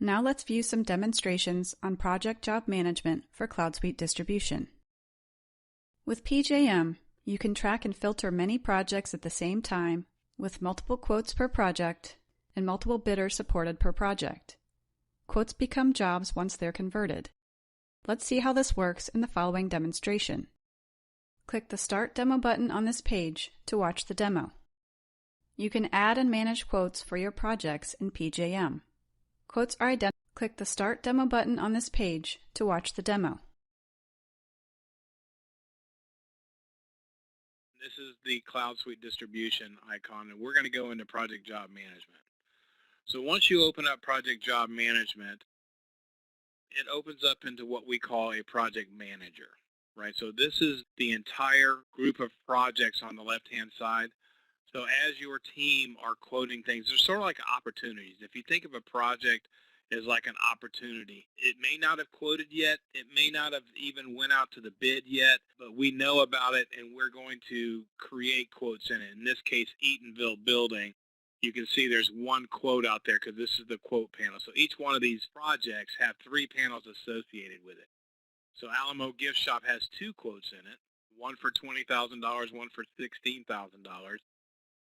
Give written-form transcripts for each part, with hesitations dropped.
Now let's view some demonstrations on project job management for Cloud Suite distribution. With PJM, you can track and filter many projects at the same time with multiple quotes per project and multiple bidders supported per project. Quotes become jobs once they're converted. Let's see how this works in the following demonstration. Click the Start Demo button on this page to watch the demo. You can add and manage quotes for your projects in PJM. Quotes are identified. Click the Start Demo button on this page to watch the demo. This is the Cloud Suite distribution icon, and we're going to go into Project Job Management. So once you open up Project Job Management, it opens up into what we call a project manager, right? So this is the entire group of projects on the left-hand side. So as your team are quoting things, they're sort of like opportunities. If you think of a project as like an opportunity, it may not have quoted yet, it may not have even went out to the bid yet, but we know about it and we're going to create quotes in it. In this case, Eatonville Building. You can see there's one quote out there because this is the quote panel. So each one of these projects have 3 panels associated with it. So Alamo Gift Shop has 2 quotes in it, one for $20,000, one for $16,000.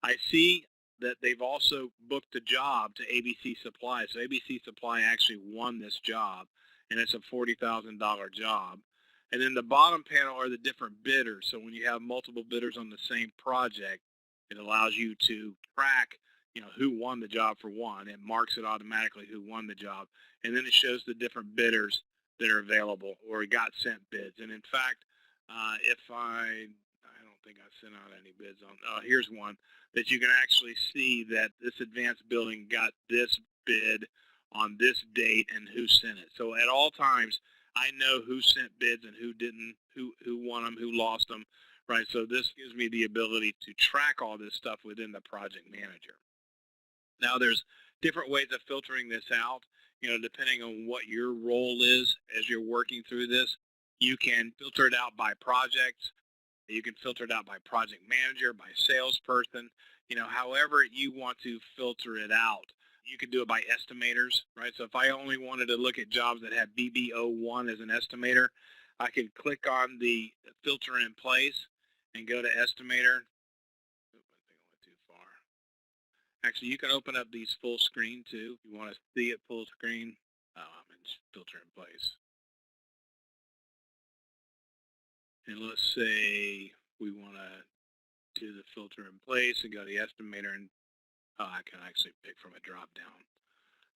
I see that they've also booked a job to ABC Supply. So ABC Supply actually won this job, and it's a $40,000 job. And then the bottom panel are the different bidders. So when you have multiple bidders on the same project, it allows you to track, who won the job for one. It marks it automatically who won the job. And then it shows the different bidders that are available or got sent bids. And in fact, if I don't think I sent out any bids on, here's one that you can actually see that this advanced building got this bid on this date and who sent it. So at all times, I know who sent bids and who didn't, who won them, who lost them, right? So this gives me the ability to track all this stuff within the project manager. Now there's different ways of filtering this out, depending on what your role is as you're working through this. You can filter it out by projects. You can filter it out by project manager, by salesperson, however you want to filter it out. You can do it by estimators, right? So if I only wanted to look at jobs that have BB01 as an estimator, I could click on the filter in place and go to estimator. I think I went too far. Actually, you can open up these full screen too. If you want to see it full screen, I'm in filter in place. And let's say we want to do the filter in place and go to the estimator, and I can actually pick from a drop down.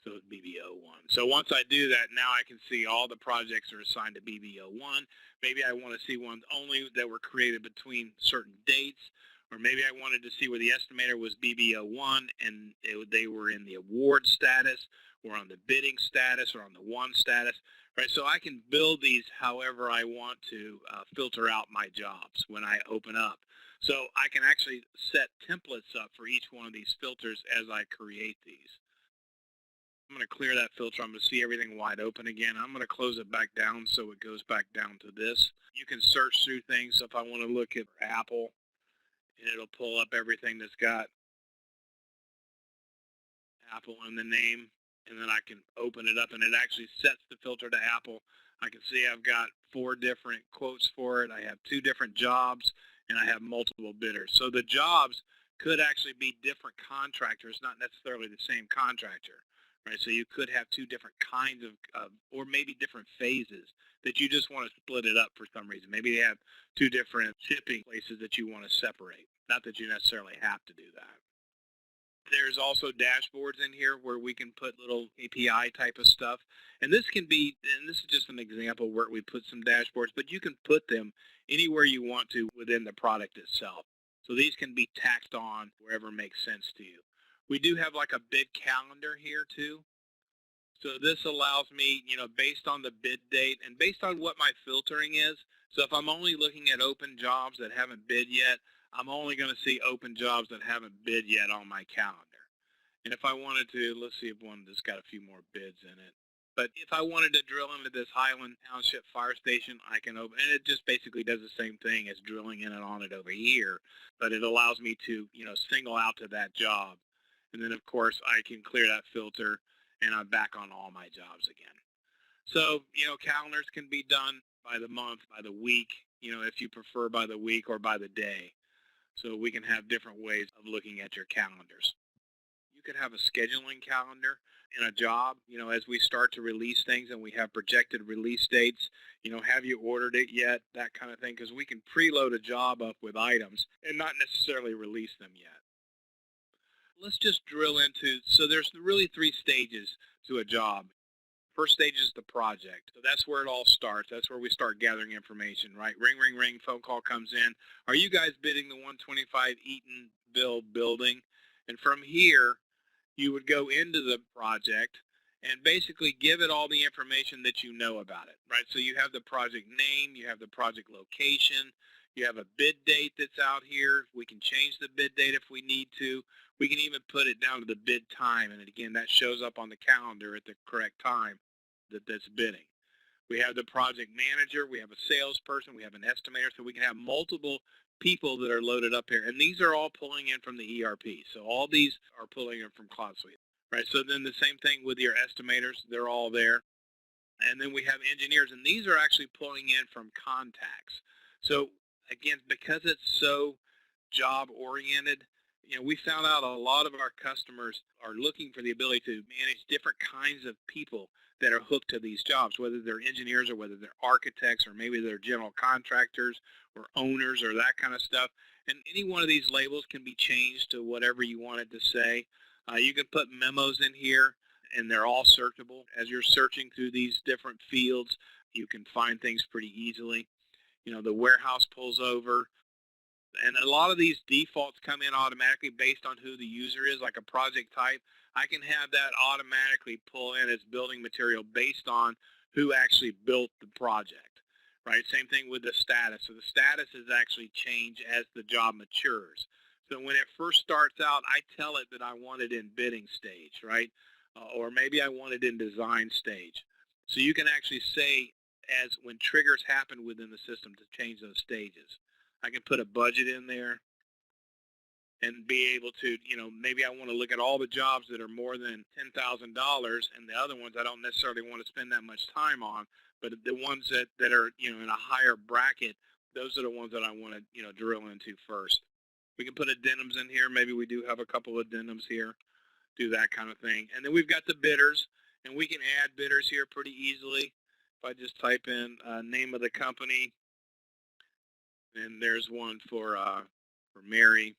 So it's BB01. So once I do that, now I can see all the projects are assigned to BB01. Maybe I want to see ones only that were created between certain dates, or maybe I wanted to see where the estimator was BB01 and they were in the award status or on the bidding status or on the won status. Right, so I can build these however I want to filter out my jobs when I open up. So I can actually set templates up for each one of these filters as I create these. I'm going to clear that filter. I'm going to see everything wide open again. I'm going to close it back down so it goes back down to this. You can search through things. So if I want to look at Apple, and it'll pull up everything that's got Apple in the name. And then I can open it up and it actually sets the filter to Apple. I can see I've got 4 different quotes for it. I have 2 different jobs and I have multiple bidders. So the jobs could actually be different contractors, not necessarily the same contractor, right? So you could have 2 different kinds of or maybe different phases that you just want to split it up for some reason. Maybe they have 2 different shipping places that you want to separate. Not that you necessarily have to do that. There's also dashboards in here where we can put little API type of stuff. And this can be, and this is just an example where we put some dashboards, but you can put them anywhere you want to within the product itself. So these can be tacked on wherever makes sense to you. We do have like a bid calendar here too. So this allows me, based on the bid date and based on what my filtering is. So if I'm only looking at open jobs that haven't bid yet, I'm only going to see open jobs that haven't bid yet on my calendar. And if I wanted to, let's see if one that's got a few more bids in it. But if I wanted to drill into this Highland Township Fire Station, I can open, and it just basically does the same thing as drilling in and on it over here. But it allows me to, single out to that job. And then, of course, I can clear that filter and I'm back on all my jobs again. So, calendars can be done by the month, by the week, if you prefer by the week or by the day. So we can have different ways of looking at your calendars. You could have a scheduling calendar in a job, as we start to release things and we have projected release dates, have you ordered it yet, that kind of thing, because we can preload a job up with items and not necessarily release them yet. Let's just drill into, so there's really 3 stages to a job. First stage is the project. So that's where it all starts. That's where we start gathering information, right? Ring, ring, ring, phone call comes in. Are you guys bidding the 125 Eatonville building? And from here, you would go into the project and basically give it all the information that you know about it, right? So you have the project name, you have the project location, you have a bid date that's out here. We can change the bid date if we need to. We can even put it down to the bid time, and again, that shows up on the calendar at the correct time that's bidding. We have the project manager, we have a salesperson, we have an estimator, so we can have multiple people that are loaded up here. And these are all pulling in from the ERP. So all these are pulling in from CloudSuite, right? So then the same thing with your estimators, they're all there. And then we have engineers, and these are actually pulling in from contacts. So again, because it's so job oriented, we found out a lot of our customers are looking for the ability to manage different kinds of people that are hooked to these jobs, whether they're engineers or whether they're architects or maybe they're general contractors or owners or that kind of stuff. And any one of these labels can be changed to whatever you want it to say. You can put memos in here, and they're all searchable. As you're searching through these different fields, you can find things pretty easily. The warehouse pulls over. And a lot of these defaults come in automatically based on who the user is, like a project type. I can have that automatically pull in as building material based on who actually built the project, right? Same thing with the status. So the status is actually changed as the job matures. So when it first starts out, I tell it that I want it in bidding stage, right? Or maybe I want it in design stage. So you can actually say as when triggers happen within the system to change those stages. I can put a budget in there and be able to, maybe I want to look at all the jobs that are more than $10,000 and the other ones I don't necessarily want to spend that much time on, but the ones that are, in a higher bracket, those are the ones that I want to, drill into first. We can put addendums in here. Maybe we do have a couple of addendums here, do that kind of thing. And then we've got the bidders, and we can add bidders here pretty easily. If I just type in name of the company, and there's one for Mary.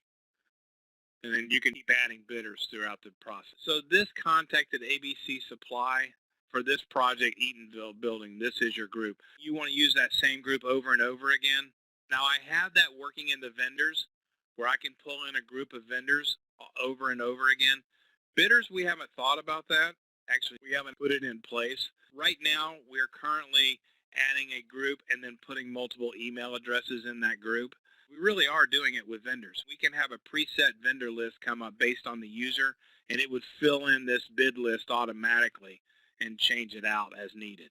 And then you can keep adding bidders throughout the process. So this contacted ABC Supply for this project, Eatonville building. This is your group. You want to use that same group over and over again. Now I have that working in the vendors where I can pull in a group of vendors over and over again. Bidders, we haven't thought about that. Actually, we haven't put it in place. Right now, we're currently adding a group and then putting multiple email addresses in that group. We really are doing it with vendors. We can have a preset vendor list come up based on the user, and it would fill in this bid list automatically and change it out as needed.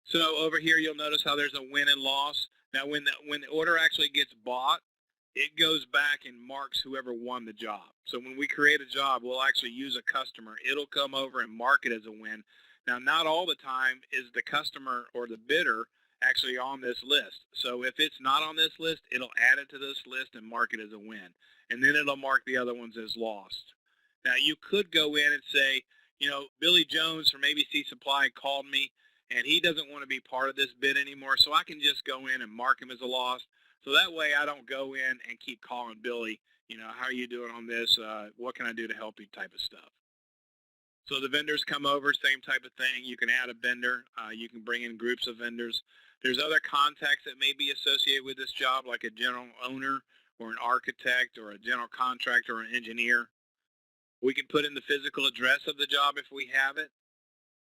So over here, you'll notice how there's a win and loss. Now, when the order actually gets bought, it goes back and marks whoever won the job. So when we create a job, we'll actually use a customer. It'll come over and mark it as a win. Now, not all the time is the customer or the bidder actually on this list. So if it's not on this list, it'll add it to this list and mark it as a win. And then it'll mark the other ones as lost. Now, you could go in and say, Billy Jones from ABC Supply called me, and he doesn't want to be part of this bid anymore, so I can just go in and mark him as a loss. So that way I don't go in and keep calling Billy, how are you doing on this? What can I do to help you type of stuff. So the vendors come over, same type of thing. You can add a vendor. You can bring in groups of vendors. There's other contacts that may be associated with this job, like a general owner or an architect or a general contractor or an engineer. We can put in the physical address of the job if we have it.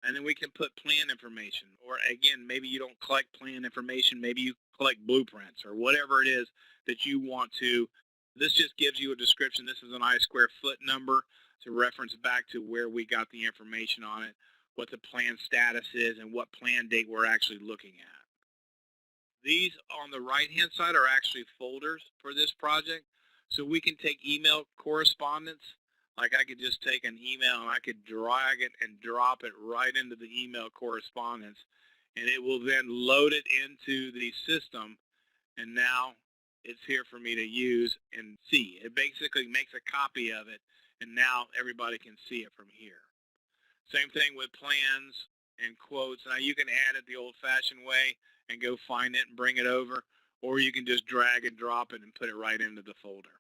And then we can put plan information, or again, maybe you don't collect plan information, maybe you collect blueprints or whatever it is that you want to. This just gives you a description. This is an I-square foot number to reference back to where we got the information on it, what the plan status is, and what plan date we're actually looking at. These on the right-hand side are actually folders for this project. So we can take email correspondence Like I could just take an email and I could drag it and drop it right into the email correspondence, and it will then load it into the system, and now it's here for me to use and see. It basically makes a copy of it, and now everybody can see it from here. Same thing with plans and quotes. Now you can add it the old-fashioned way and go find it and bring it over, or you can just drag and drop it and put it right into the folder.